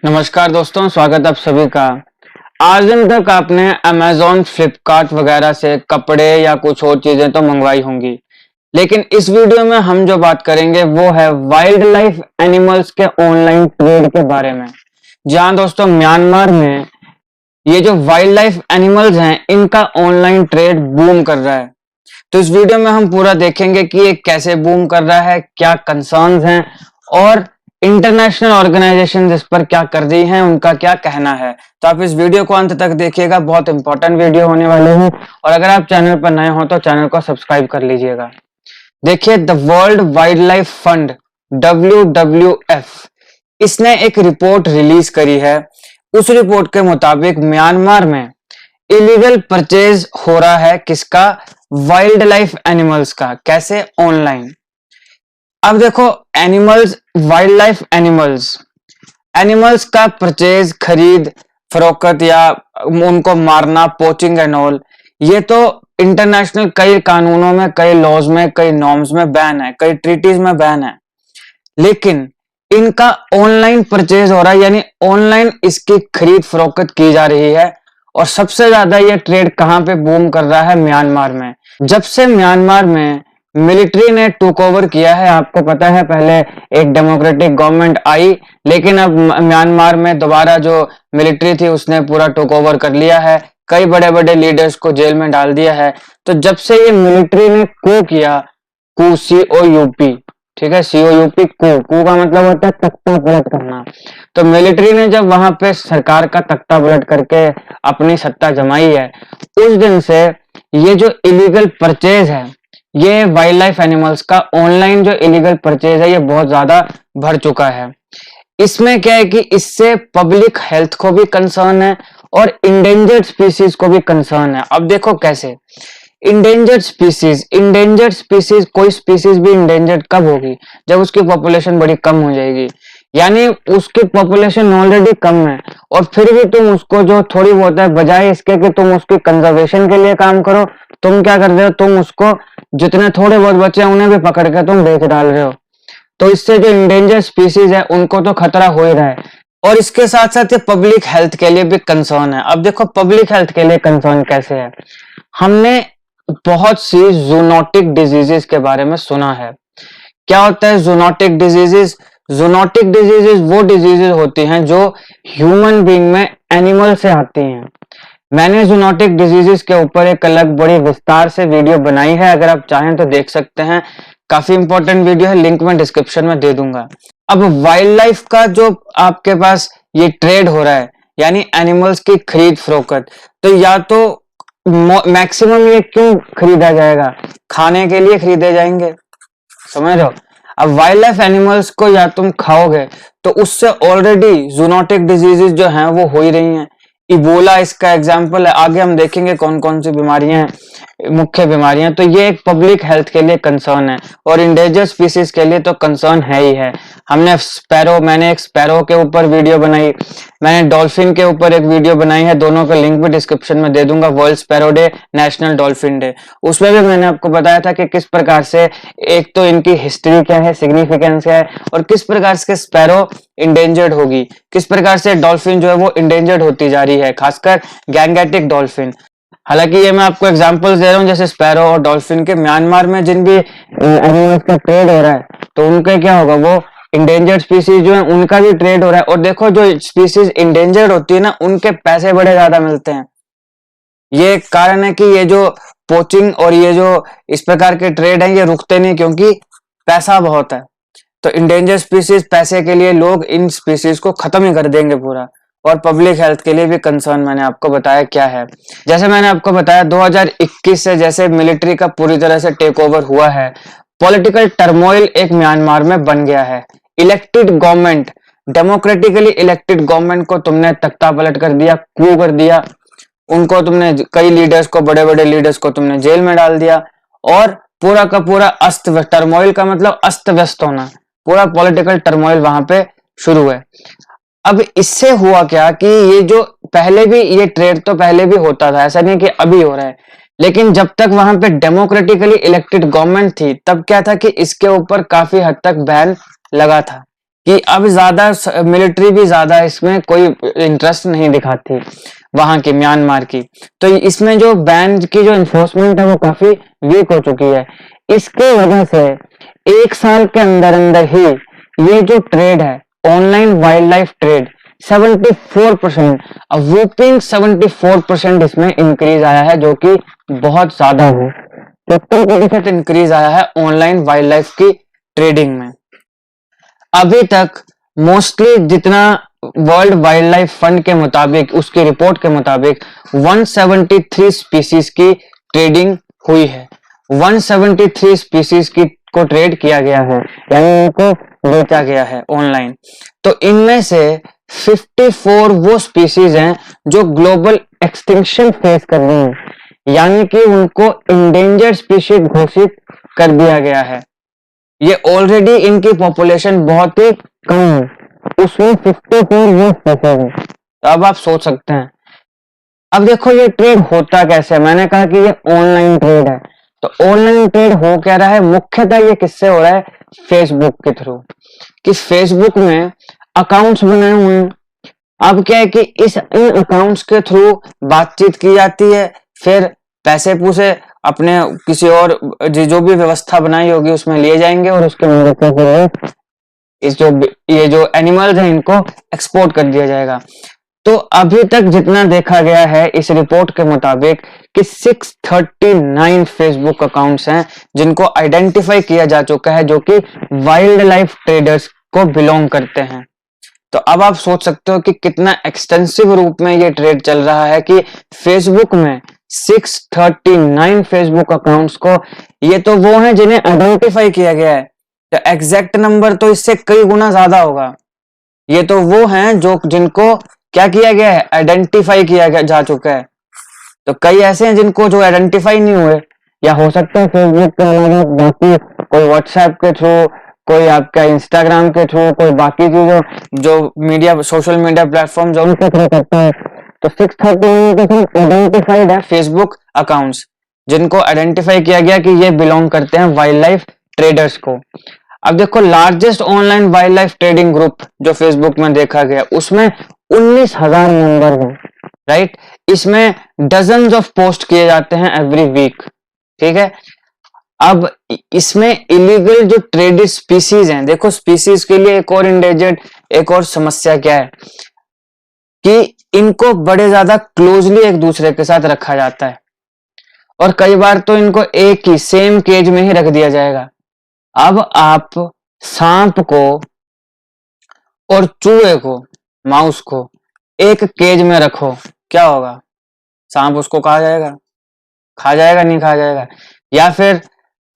नमस्कार दोस्तों, स्वागत है आप सभी का। आज दिन तक आपने अमेज़न, फ्लिपकार्ट वगैरह से कपड़े या कुछ और चीजें तो मंगवाई होंगी, लेकिन इस वीडियो में हम जो बात करेंगे वो है वाइल्ड लाइफ एनिमल्स के ऑनलाइन ट्रेड के बारे में। जहां दोस्तों म्यांमार में ये जो वाइल्ड लाइफ एनिमल्स हैं इनका ऑनलाइन ट्रेड बूम कर रहा है। तो इस वीडियो में हम पूरा देखेंगे कि ये कैसे बूम कर रहा है, क्या कंसर्न्स हैं और इंटरनेशनल ऑर्गेनाइजेशन इस पर क्या कर रही हैं, उनका क्या कहना है। तो आप इस वीडियो को अंत तक देखिएगा, बहुत इंपॉर्टेंट वीडियो होने वाले हैं। और अगर आप चैनल पर नए हो तो चैनल को सब्सक्राइब कर लीजिएगा। देखिए, the world wild life fund WWF इसने एक रिपोर्ट रिलीज करी है। उस रिपोर्ट के मुताबिक म्यांमार में इलीगल परचेज हो रहा है किसका? वाइल्ड लाइफ एनिमल्स का। कैसे? ऑनलाइन। अब देखो, animals, wild life animals, animals का परचेज, खरीद फरोख्त या उनको मारना, पोचिंग एंड ऑल, ये तो इंटरनेशनल कई कानूनों में, कई लॉज में, कई नॉर्म्स में बैन है, कई ट्रीटीज में बैन है। लेकिन इनका ऑनलाइन परचेज हो रहा है, यानी ऑनलाइन इसकी खरीद फरोख्त की जा रही है। और सबसे ज्यादा ये ट्रेड कहां पे बूम कर रहा है? म्यांमार में। जब से म्यांमार में मिलिट्री ने टूक ओवर किया है, आपको पता है पहले एक डेमोक्रेटिक गवर्नमेंट आई, लेकिन अब म्यांमार में दोबारा जो मिलिट्री थी उसने पूरा टूक ओवर कर लिया है, कई बड़े बड़े लीडर्स को जेल में डाल दिया है। तो जब से ये मिलिट्री ने कू किया, कू COUP, ठीक है, COUP, कू का मतलब होता है तख्ता पलट करना। तो मिलिट्री ने जब वहां पे सरकार का तख्ता पलट करके अपनी सत्ता जमाई है, उस दिन से ये जो इलीगल परचेज है, ये वाइल्ड लाइफ एनिमल्स का ऑनलाइन जो इलीगल परचेज है, ये बहुत ज्यादा बढ़ चुका है। इसमें क्या है कि इससे पब्लिक हेल्थ को भी कंसर्न है और इंडेंजर्ड स्पीसीज को भी कंसर्न है। अब देखो कैसे। इंडेंजर्ड स्पीसीज, कोई स्पीसीज भी इंडेंजर्ड कब होगी? जब उसकी पॉपुलेशन बड़ी कम हो जाएगी। यानी उसकी पॉपुलेशन ऑलरेडी कम है और फिर भी तुम उसको जो थोड़ी बहुत है, बजाय इसके कि तुम उसकी कंजर्वेशन के लिए काम करो, तुम क्या कर रहे हो? तुम उसको जितने थोड़े बहुत बच्चे हैं उन्हें भी पकड़ के तुम बेच डाल रहे हो। तो इससे जो इंडेंजर स्पीसीज है उनको तो खतरा हो ही रहा है, और इसके साथ साथ ये पब्लिक हेल्थ के लिए भी कंसर्न है। अब देखो, पब्लिक हेल्थ के लिए कंसर्न कैसे है। हमने बहुत सी जूनोटिक डिजीजेस के बारे में सुना है। क्या होता है जूनोटिक डिजीजेस? जूनोटिक डिजीजेस वो डिजीजेस होती हैं जो ह्यूमन बीइंग में एनिमल से आती हैं। मैंने जूनोटिक डिजीजेस के ऊपर एक अलग बड़ी विस्तार से वीडियो बनाई है, अगर आप चाहें तो देख सकते हैं। काफी इंपॉर्टेंट वीडियो है, लिंक मैं डिस्क्रिप्शन में दे दूंगा। अब वाइल्ड लाइफ का जो आपके पास ये ट्रेड हो रहा है, यानी एनिमल्स की खरीद फरोख्त, तो या तो मैक्सिमम ये क्यों खरीदा जाएगा? खाने के लिए खरीदे जाएंगे, समझ रहे हो? अब वाइल्ड लाइफ एनिमल्स को या तुम खाओगे तो उससे ऑलरेडी जूनोटिक डिजीजेस जो हैं वो हो ही रही हैं। इबोला इसका एग्जाम्पल है, आगे हम देखेंगे कौन कौन सी बीमारियां हैं, मुख्य बीमारियां। तो ये एक पब्लिक हेल्थ के लिए कंसर्न है और इंडेंजर स्पीसीज के लिए तो कंसर्न है ही है। मैंने एक स्पैरो के ऊपर वीडियो बनाई, मैंने डॉल्फिन के ऊपर एक वीडियो बनाई है, दोनों का लिंक भी डिस्क्रिप्शन में दे दूंगा। World sparrow day, national dolphin day, उसमें भी मैंने आपको बताया था कि किस प्रकार से एक तो इनकी हिस्ट्री क्या है, सिग्निफिकेंस क्या है, और किस प्रकार से स्पैरो इंडेंजर्ड होगी, किस प्रकार से डॉल्फिन जो है वो इंडेंजर्ड होती जा रही है, खासकर गैंगेटिक डॉल्फिन। हालांकि ये मैं आपको एग्जांपल्स दे रहा हूँ, जैसे स्पैरो और डॉल्फिन के। म्यांमार में जिन भी एनिमल्स का ट्रेड हो रहा है तो उनका क्या होगा? वो इंडेंजर्ड स्पीसीज जो है उनका भी ट्रेड हो रहा है। और देखो, जो स्पीसीज इंडेंजर्ड होती है ना, उनके पैसे बड़े ज्यादा मिलते हैं। ये एक कारण है कि ये जो पोचिंग और ये जो इस प्रकार के ट्रेड है ये रुकते नहीं, क्योंकि पैसा बहुत है। तो इंडेंजर स्पीसीज, पैसे के लिए लोग इन स्पीसीज को खत्म ही कर देंगे पूरा। और पब्लिक हेल्थ के लिए भी कंसर्न मैंने आपको बताया क्या है। जैसे मैंने आपको बताया 2021 से जैसे मिलिट्री का पूरी तरह से टेक ओवर हुआ है, पॉलिटिकल टर्मोइल एक म्यांमार में बन गया है। Elected government, democratically elected government को तुमने तख्ता पलट कर दिया, कू कर दिया, उनको तुमने, कई लीडर्स को, बड़े बड़े लीडर्स को तुमने जेल में डाल दिया, और पूरा का पूरा अस्त व्यस्त, टर्मोइल का मतलब अस्त व्यस्त होना, पूरा पॉलिटिकल टर्मोइल वहां पे शुरू है। अब इससे हुआ क्या कि ये जो पहले भी ये ट्रेड तो पहले भी होता था, ऐसा नहीं कि अभी हो रहा है, लेकिन जब तक वहां पे डेमोक्रेटिकली इलेक्टेड गवर्नमेंट थी तब क्या था कि इसके ऊपर काफी हद तक बैन लगा था कि अब ज्यादा मिलिट्री भी ज्यादा इसमें कोई इंटरेस्ट नहीं दिखाती वहां की, म्यांमार की। तो इसमें जो बैन की जो इन्फोर्समेंट है वो काफी वीक हो चुकी है। इसके वजह से 1 साल के अंदर अंदर ही ये जो ट्रेड है, online wild life trade, 74%, whooping 74% इसमें इंक्रीज आया है, जो कि बहुत ज्यादा है। 70% इंक्रीज आया है ऑनलाइन वाइल्ड लाइफ की ट्रेडिंग में। अभी तक मोस्टली जितना वर्ल्ड वाइल्ड लाइफ फंड के मुताबिक, उसकी रिपोर्ट के मुताबिक 173 स्पीसीज की ट्रेडिंग हुई है। 173 स्पीसीज की को ट्रेड किया गया है, यानी उनको बेचा गया है ऑनलाइन। तो इनमें से 54 वो स्पीसीज हैं जो ग्लोबल एक्सटिंक्शन फेस कर रही हैं, यानी कि उनको इंडेंजर्ड स्पीशीज घोषित कर दिया गया है। ये ऑलरेडी इनकी पॉपुलेशन बहुत ही कम है, उसमें 54 वो स्पीशीज हैं। तो अब आप सोच सकते हैं, अब देखो ये ट्रेड होता कैसे। मैंने कहा कि ये ऑनलाइन ट्रेड है, तो ऑनलाइन ट्रेड हो क्या रहा है, मुख्यतः ये किससे हो रहा है, फेसबुक के थ्रू। कि फेसबुक में अकाउंट्स बनाए हुए हैं। अब क्या है कि इन अकाउंट्स के थ्रू बातचीत की जाती है, फिर पैसे पूसे अपने किसी और जो भी व्यवस्था बनाई होगी उसमें लिए जाएंगे, और उसके मदद से फिर ये जो एनिमल्स हैं इनको एक्सपोर्ट कर दिया जाएगा। तो अभी तक जितना देखा गया है इस रिपोर्ट के मुताबिक कि 639 फेसबुक अकाउंट्स हैं जिनको आइडेंटिफाई किया जा चुका है, जो कि वाइल्ड लाइफ ट्रेडर्स को बिलोंग करते हैं। तो अब आप सोच सकते हो कि कितना एक्सटेंसिव रूप में ये ट्रेड चल रहा है कि फेसबुक में 639 फेसबुक अकाउंट्स को, ये तो वो हैं जिन्हें आइडेंटिफाई किया गया है, तो एग्जैक्ट नंबर तो इससे कई गुना ज्यादा होगा। ये तो वो हैं जो जिनको क्या किया गया है, आइडेंटिफाई किया गया जा चुका है। तो कई ऐसे हैं जिनको जो आइडेंटिफाई नहीं हुए, या हो सकता है फेसबुक के अलावा बाकी कोई व्हाट्सएप के थ्रू, कोई आपका इंस्टाग्राम के थ्रू, कोई बाकी चीजों जो मीडिया सोशल मीडिया प्लेटफॉर्म जो उनके थ्रू करता है। तो 639 आइडेंटिफाइड है फेसबुक अकाउंट्स, जिनको आइडेंटिफाई किया गया कि ये बिलोंग करते हैं वाइल्ड लाइफ ट्रेडर्स को। अब देखो largest online wild life trading group जो फेसबुक में देखा गया, उसमें 19,000 मेंबर हैं, राइट। इसमें डजन्स ऑफ पोस्ट किए जाते हैं एवरी वीक, ठीक है। अब इसमें इलीगल जो ट्रेडेड स्पीसीज हैं, देखो स्पीसीज के लिए एक और इंडेंजर्ड एक और समस्या क्या है कि इनको बड़े ज्यादा क्लोजली एक दूसरे के साथ रखा जाता है, और कई बार तो इनको एक ही सेम केज में ही रख दिया जाएगा। अब आप सांप को और चूहे को, माउस को एक केज में रखो, क्या होगा, सांप उसको खा जाएगा नहीं खा जाएगा। या फिर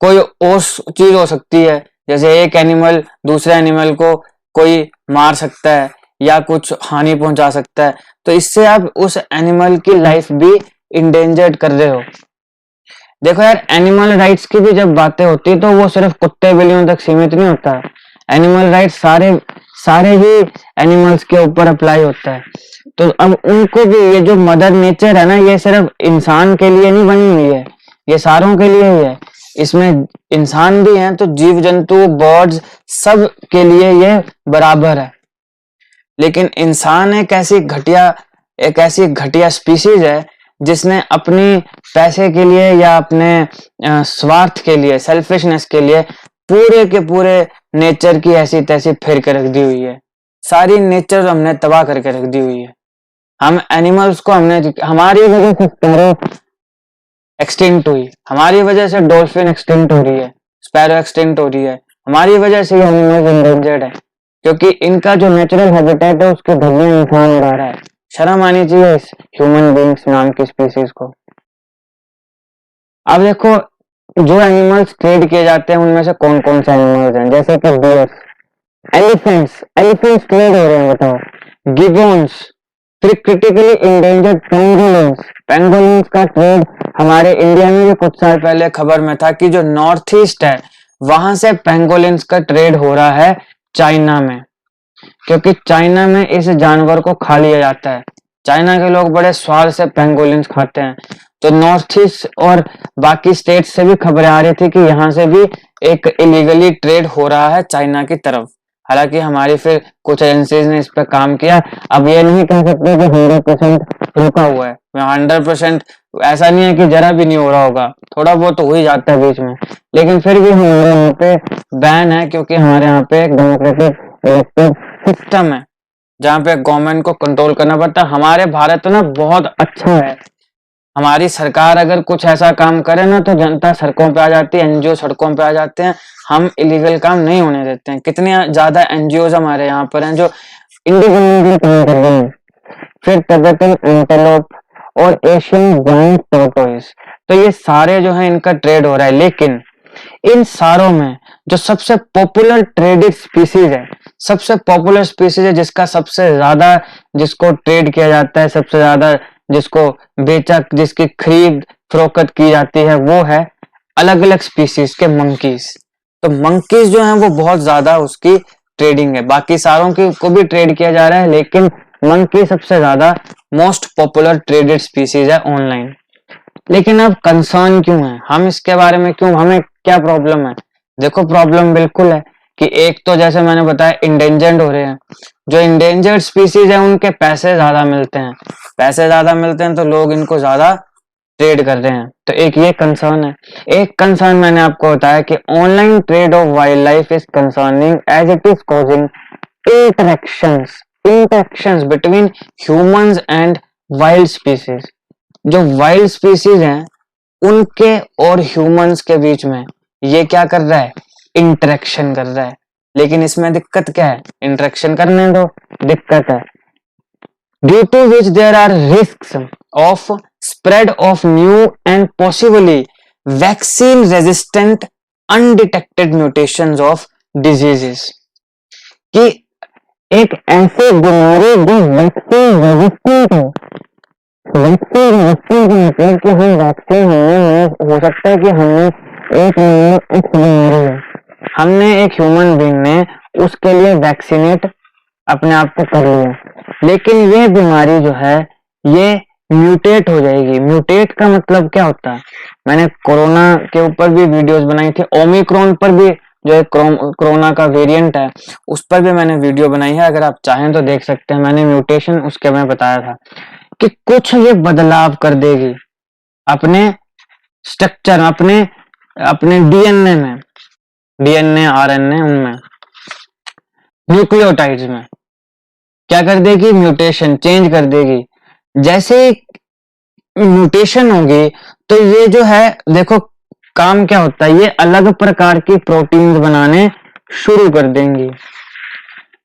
कोई और चीज हो सकती है, जैसे एक एनिमल दूसरे एनिमल को कोई मार सकता है या कुछ हानि पहुंचा सकता है, तो इससे आप उस एनिमल की लाइफ भी इंडेंजर्ड कर रहे हो। देखो यार, एनिमल राइट्स की भी जब बातें होती है तो वो सिर्फ कुत्ते बिल्लियों तक सीमित नहीं होता है। एनिमल राइट्स सारे ही एनिमल्स के ऊपर अप्लाई होता है। तो अब उनको भी, ये जो मदर नेचर है ना, ये सिर्फ इंसान के लिए नहीं बनी हुई है, ये सारों के लिए ही है। इसमें इंसान भी हैं, तो जीव जंतु बर्ड्स सब के लिए ये बराबर है। लेकिन इंसान एक ऐसी घटिया स्पीशीज है जिसने अपनी पैसे के लिए या अपने स्वार्थ के लिए, सेल्फिशनेस के लिए पूरे के पूरे नेचर की ऐसी तैसी फेर के रख दी हुई है। सारी नेचर हमने तबाह करके रख दी हुई है। हम एनिमल्स को हमारी वजह से स्पैरो एक्सटिंक्ट हुई, हमारी वजह से डॉल्फिन एक्सटिंक्ट हो रही है, स्पैरो एक्सटिंक्ट हो रही है, हमारी वजह से एनिमल्स एंडेंजर्ड है, क्योंकि इनका जो नेचुरल हैबिटेट है उसके धनिया इंसान उड़ा रहा है। शर्म आनी चाहिए इस ह्यूमन बीइंग्स नाम की स्पीसीज को। अब देखो, जो एनिमल्स ट्रेड किए जाते हैं उनमें से कौन कौन से एनिमल्स हैं, जैसे कि डियर्स, एलिफेंट्स ट्रेड हो रहे हैं, बताओ। गिबोन्स, फिर क्रिटिकली इंडेंजर्ड पेंगोलिन्स का ट्रेड हमारे इंडिया में भी कुछ साल पहले खबर में था कि जो नॉर्थ ईस्ट है वहां से पेंगोलिन्स का ट्रेड हो रहा है चाइना में, क्योंकि चाइना में इस जानवर को खा लिया जाता है। चाइना के लोग बड़े स्वाद से पेंगोलिन्स खाते हैं। तो नॉर्थ ईस्ट और बाकी स्टेट से भी खबरें आ रही थी कि यहाँ से भी एक इलीगली ट्रेड हो रहा है चाइना की तरफ। हालांकि हमारी फिर कुछ एजेंसीज ने इस पर काम किया। अब ये नहीं कह सकते कि 100% रुका हुआ है, 100% ऐसा नहीं है कि जरा भी नहीं हो रहा होगा, थोड़ा बहुत तो हो ही जाता है बीच में, लेकिन फिर भी हमारे यहाँ पे बैन है, क्योंकि हमारे यहाँ पे एक डेमोक्रेटिक इलेक्टेड सिस्टम है जहाँ पे गवर्नमेंट को कंट्रोल करना पड़ता है। हमारे भारत ना बहुत अच्छा है, हमारी सरकार अगर कुछ ऐसा काम करे ना तो जनता सड़कों पे आ जाती है, एनजीओ सड़कों पे आ जाते हैं, हम इलीगल काम नहीं होने देते हैं। कितने ज्यादा एनजीओ हमारे यहाँ पर हैं जो इंडिपेंडेंटली काम कर रहे हैं। फिर तिब्बतन एंटेलोप और एशियन वाइल्ड टॉर्टोइस, तो ये सारे जो है इनका ट्रेड हो रहा है, लेकिन इन सारों में जो सबसे पॉपुलर ट्रेडेड स्पीसीज है, सबसे पॉपुलर स्पीसीज है जिसका सबसे ज्यादा, जिसको ट्रेड किया जाता है, सबसे ज्यादा जिसको बेचा, जिसकी खरीद फरोख्त की जाती है, वो है अलग अलग स्पीसीज के मंकीज। तो मंकीज जो है वो बहुत ज्यादा उसकी ट्रेडिंग है, बाकी सारों की को भी ट्रेड किया जा रहा है, लेकिन मंकी सबसे ज्यादा मोस्ट पॉपुलर ट्रेडेड स्पीसीज है ऑनलाइन। लेकिन अब कंसर्न क्यों है, हम इसके बारे में क्यों, हमें क्या प्रॉब्लम है? देखो प्रॉब्लम बिल्कुल है कि एक तो जैसे मैंने बताया इंडेंजर्ड हो रहे हैं, जो इंडेंजर्ड स्पीसीज है उनके पैसे ज्यादा मिलते हैं, पैसे ज्यादा मिलते हैं तो लोग इनको ज्यादा ट्रेड कर रहे हैं, तो एक ये कंसर्न है। एक कंसर्न मैंने आपको बताया कि online trade of wildlife is concerning as it is causing interactions between humans and wild species. जो वाइल्ड स्पीसीज हैं उनके और ह्यूमंस के बीच में ये क्या कर रहा है, इंटरेक्शन कर रहा है। लेकिन इसमें दिक्कत क्या है, इंटरेक्शन करने दो, दिक्कत है due to which there are risks of spread of new and possibly vaccine resistant undetected mutations of diseases, कि एक ऐसी बीमारी जो वैक्सीन रेजिस्टेंट है, वैक्सीन मतलब कि हम वैक्सीन हो सकता है कि हमने एक बीमारी है, हमने एक ह्यूमन बीइंग ने उसके लिए वैक्सीनेट अपने आप को कर लिया, लेकिन ये बीमारी जो है ये म्यूटेट हो जाएगी। म्यूटेट का मतलब क्या होता है, मैंने कोरोना के ऊपर भी वीडियोस बनाई थी, ओमिक्रॉन पर भी जो एक कोरोना का वेरिएंट है उस पर भी मैंने वीडियो बनाई है, अगर आप चाहें तो देख सकते हैं। मैंने म्यूटेशन उसके में बताया था कि कुछ ये बदलाव कर देगी अपने स्ट्रक्चर, अपने अपने डीएनए में, डीएनए आरएनए उनमें न्यूक्लियोटाइड्स में क्या कर देगी, म्यूटेशन चेंज कर देगी। जैसे म्यूटेशन होगी तो ये जो है देखो काम क्या होता है, ये अलग प्रकार की प्रोटीन्स बनाने शुरू कर देंगी।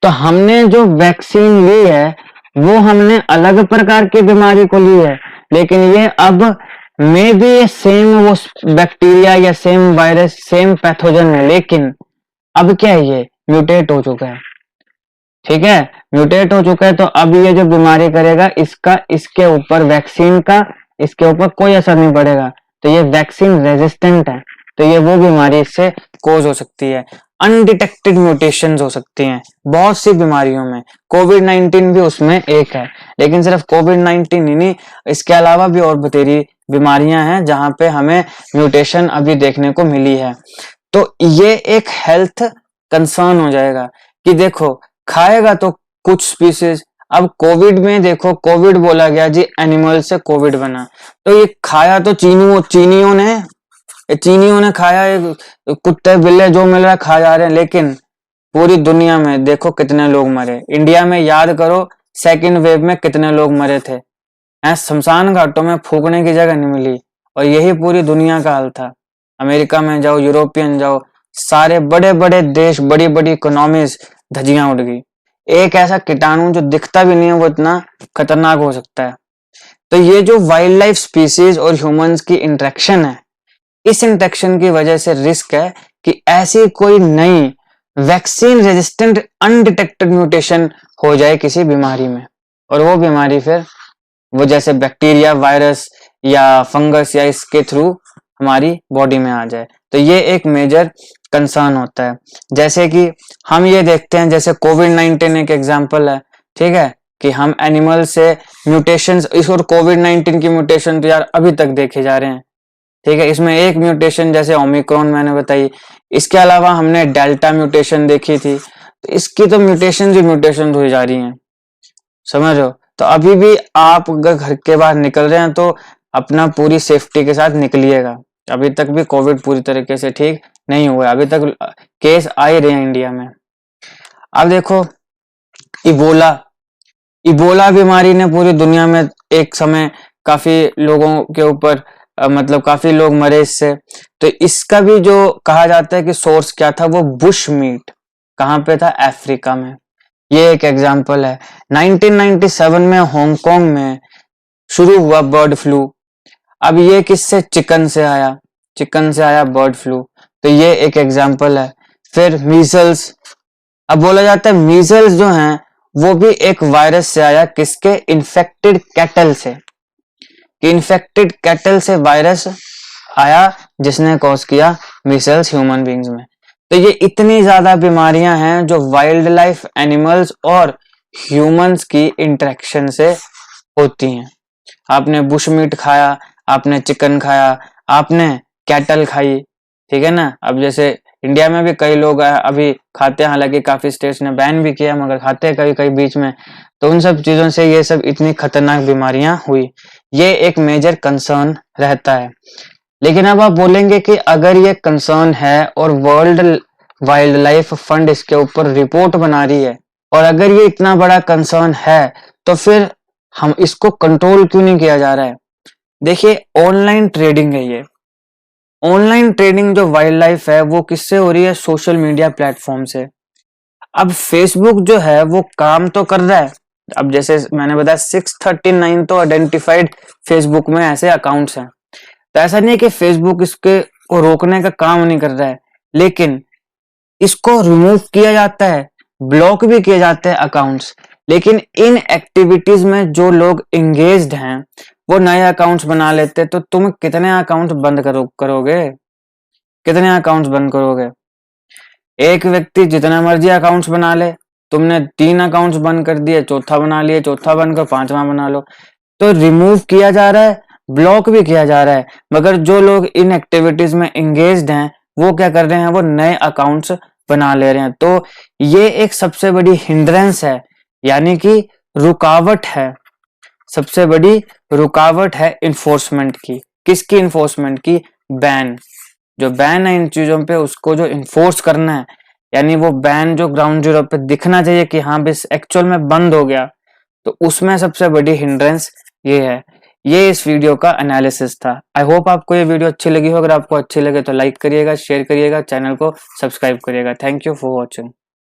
तो हमने जो वैक्सीन ली है वो हमने अलग प्रकार की बीमारी को ली है, लेकिन ये अब मे बी ये सेम वो बैक्टीरिया या सेम वायरस सेम पैथोजन है, लेकिन अब क्या है, ये म्यूटेट हो चुका है। ठीक है, म्यूटेट हो चुका है, तो अब ये जो बीमारी करेगा इसका इसके ऊपर वैक्सीन का इसके ऊपर कोई असर नहीं पड़ेगा, तो ये वैक्सीन रेजिस्टेंट है, तो ये वो बीमारी इससे कोज हो सकती है। अनडिटेक्टेड म्यूटेशंस हो सकती हैं बहुत सी बीमारियों में, कोविड-19 भी उसमें एक है। लेकिन सिर्फ कोविड-19 ही नहीं, इसके अलावा भी और बतेरी बीमारियां हैं जहां पे हमें म्यूटेशन अभी देखने को मिली है। तो ये एक हेल्थ कंसर्न हो जाएगा कि देखो खाएगा तो कुछ स्पीसीज, अब कोविड में देखो कोविड बोला गया जी, एनिमल से कोविड बना, तो ये खाया तो चीनियों ने खाया, कुत्ते बिल्ले जो मिल रहा है खा जा रहे हैं, लेकिन पूरी दुनिया में देखो कितने लोग मरे। इंडिया में याद करो सेकेंड वेव में कितने लोग मरे थे, शमशान घाटों में फूकने की जगह नहीं मिली, और यही पूरी दुनिया का हाल था। अमेरिका में जाओ, यूरोपियन जाओ, सारे बड़े बड़े देश, बड़ी बड़ी इकोनॉमीज धजियां उड़ गई। एक ऐसा कीटाणु जो दिखता भी नहीं है वो इतना खतरनाक हो सकता है। तो ये जो वाइल्ड लाइफ स्पीसीज और ह्यूमंस की इंटरेक्शन है, इस इंटरेक्शन की वजह से रिस्क है कि ऐसी कोई नई वैक्सीन रेजिस्टेंट अनडिटेक्टेड म्यूटेशन हो जाए किसी बीमारी में, और वो बीमारी फिर वो जैसे बैक्टीरिया, वायरस या फंगस या इसके थ्रू हमारी बॉडी में आ जाए। तो ये एक मेजर कंसर्न होता है। जैसे कि हम ये देखते हैं, जैसे कोविड-19 एक एग्जांपल है, ठीक है, कि हम एनिमल से म्यूटेशंस, इस और कोविड-19 की म्यूटेशन तो यार अभी तक देखे जा रहे हैं, ठीक है। इसमें एक म्यूटेशन जैसे ओमिक्रॉन मैंने बताई, इसके अलावा हमने डेल्टा म्यूटेशन देखी थी, तो इसकी तो म्यूटेशन ही म्यूटेशन हुई जा रही हैं, समझ रहे हो। तो अभी भी आप अगर घर के बाहर निकल रहे हैं तो अपना पूरी सेफ्टी के साथ निकलिएगा। अभी तक भी कोविड पूरी तरीके से ठीक नहीं हुआ है, अभी तक केस आ ही रहे हैं इंडिया में। अब देखो इबोला, इबोला बीमारी ने पूरी दुनिया में एक समय काफी लोगों के ऊपर मतलब काफी लोग मरे इससे। तो इसका भी जो कहा जाता है कि सोर्स क्या था, वो बुश मीट कहाँ पे था, अफ्रीका में। ये एक एग्जांपल है। 1997 में हांगकांग में शुरू हुआ बर्ड फ्लू। अब ये किससे, चिकन से आया, चिकन से आया बर्ड फ्लू। तो ये एक एग्जांपल है। फिर मीजल्स, अब बोला जाता है मीजल्स जो हैं वो भी एक वायरस से आया, किसके, इन्फेक्टेड कैटल से, कि इन्फेक्टेड कैटल से वायरस आया जिसने कॉज किया मीजल्स ह्यूमन बींग्स में। तो ये इतनी ज्यादा बीमारियां हैं जो वाइल्ड लाइफ, एनिमल्स और ह्यूमंस की इंटरेक्शन से होती हैं। आपने बुश मीट खाया, आपने चिकन खाया, आपने कैटल खाई, ठीक है ना। अब जैसे इंडिया में भी कई लोग अभी खाते हैं, हालांकि काफी स्टेट्स ने बैन भी किया, मगर खाते हैं कभी कभी बीच में। तो उन सब चीजों से ये सब इतनी खतरनाक बीमारियां हुई, ये एक मेजर कंसर्न रहता है। लेकिन अब आप बोलेंगे कि अगर ये कंसर्न है और वर्ल्ड वाइल्ड लाइफ फंड इसके ऊपर रिपोर्ट बना रही है, और अगर ये इतना बड़ा कंसर्न है, तो फिर हम इसको कंट्रोल क्यों नहीं किया जा रहा है। देखिए ऑनलाइन ट्रेडिंग है ये, ऑनलाइन ट्रेडिंग जो वाइल्ड लाइफ है वो किससे हो रही है, सोशल मीडिया प्लेटफॉर्म से। अब फेसबुक जो है वो काम तो कर रहा है। अब जैसे मैंने बताया 639 तो आइडेंटिफाइड फेसबुक में ऐसे अकाउंट्स हैं। तो ऐसा नहीं है कि फेसबुक इसके को रोकने का काम नहीं कर रहा है, लेकिन इसको रिमूव किया जाता है, ब्लॉक भी किए जाते हैं अकाउंट्स। लेकिन इन एक्टिविटीज में जो लोग एंगेज्ड हैं वो नए अकाउंट्स बना लेते। तो तुम कितने अकाउंट्स बंद करोगे, कितने अकाउंट्स बंद करोगे। एक व्यक्ति जितना मर्जी अकाउंट्स बना ले, तुमने 3 अकाउंट्स बंद कर दिए, चौथा बना लिए, चौथा बंद कर 5वां बना लो। तो रिमूव किया जा रहा है, ब्लॉक भी किया जा रहा है, मगर जो लोग इन एक्टिविटीज में एंगेज्ड हैं वो क्या कर रहे हैं, वो नए अकाउंट्स बना ले रहे हैं। तो ये एक सबसे बड़ी हिंड्रेंस है, यानी कि रुकावट है, सबसे बड़ी रुकावट है इन्फोर्समेंट की। किसकी इन्फोर्समेंट की, बैन, जो बैन है इन चीजों पे उसको जो इन्फोर्स करना है, यानी वो बैन जो ग्राउंड जीरो पे दिखना चाहिए कि हाँ बस एक्चुअल में बंद हो गया, तो उसमें सबसे बड़ी हिंड्रेंस ये है। ये इस वीडियो का एनालिसिस था। आई होप आपको ये वीडियो अच्छी लगी हो। अगर आपको अच्छी लगे तो लाइक करिएगा, शेयर करिएगा, चैनल को सब्सक्राइब करिएगा। Thank you for watching.